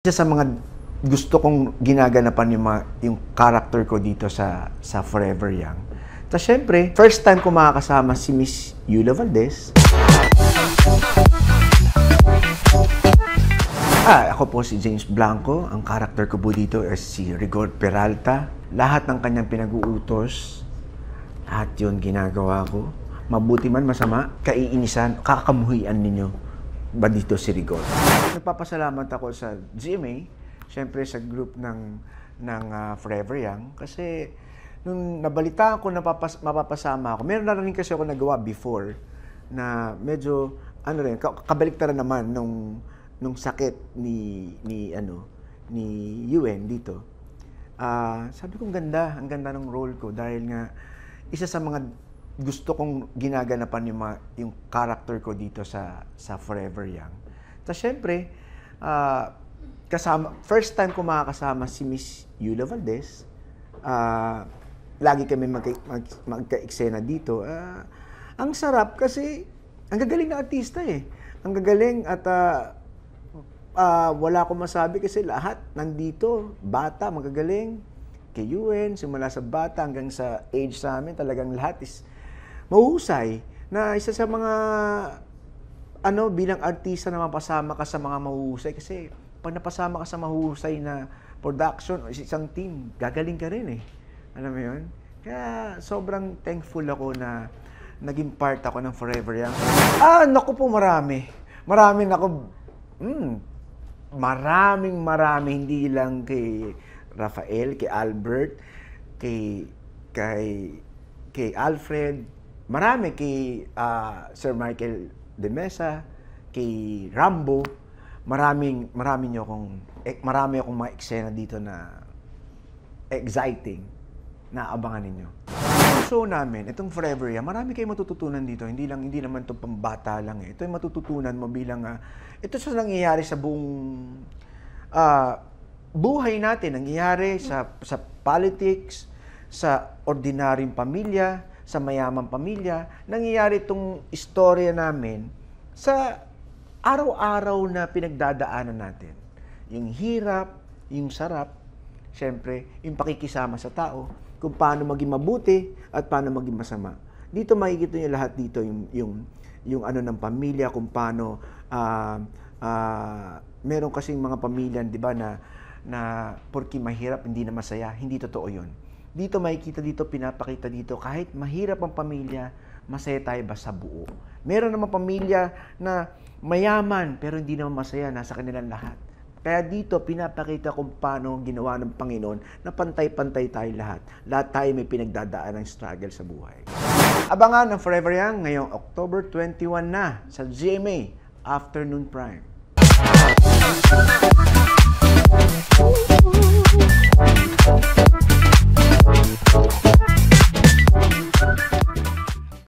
Isa sa mga gusto kong ginaganapan yung character ko dito sa Forever Young. Tapos syempre, first time ko makakasama si Miss Eula Valdez. Ako po si James Blanco. Ang character ko po dito is si Rigor Peralta. Lahat ng kanyang pinag-uutos, lahat yun ginagawa ko. Mabuti man, masama, kaiinisan, kakamuhian ninyo ba dito si Rigor. Nagpapasalamat ako sa GMA, syempre sa group ng Forever Young, kasi nung nabalitaan ko na mapapasama ako, meron na rin kasi ako nagawa before na medyo kabaliktaran naman nung sakit ni Yuen dito. Sabi ko ang ganda ng role ko dahil nga isa sa mga gusto kong ginaganapan yung character ko dito sa Forever Young. Tapos syempre, first time ko makakasama si Miss Eula Valdez. Lagi kami magka-eksena dito. Ang sarap kasi ang gagaling na artista eh. Ang gagaling at wala akong masabi kasi lahat nandito. Bata, magagaling. Kay Yuen, simula sa bata hanggang sa age sa amin, talagang lahat is mahuhusay. Na isa sa mga bilang artista na mapasama ka sa mga mahuhusay kasi pag napasama ka sa mahuhusay na production o isang team, gagaling ka rin eh. Alam mo yun? Kaya sobrang thankful ako na naging part ako ng Forever Young. Naku po, marami. Maraming, hindi lang kay Rafael, kay Albert, kay Alfred, marami kay Sir Michael De Mesa, kay Rambo, marami akong mga eksena dito na exciting na abangan ninyo. Yung show namin, itong Forever Young, marami kayong matututunan dito. Hindi naman ito pambata lang eh. Ito yung matututunan mo bilang ito sa nangyayari sa buong buhay natin, nangyayari sa politics, sa ordinaryong pamilya, sa mayamang pamilya, nangyayari itong istorya namin sa araw-araw na pinagdadaanan natin. Yung hirap, yung sarap, syempre, yung pakikisama sa tao, kung paano maging mabuti at paano maging masama. Dito makikita niyo lahat dito, yung ano ng pamilya, kung paano, meron kasing mga pamilya, di ba, na porki mahirap, hindi na masaya, hindi totoo yun. Dito makikita dito, pinapakita dito, kahit mahirap ang pamilya, masaya tayo ba sa buo. Meron naman pamilya na mayaman, pero hindi naman masaya, nasa kanilang lahat. Kaya dito, pinapakita kung paano ginawa ng Panginoon na pantay-pantay tayo lahat. Lahat tayo may pinagdadaan ng struggle sa buhay. Abangan ng Forever Young ngayong October 21 na sa GMA Afternoon Prime.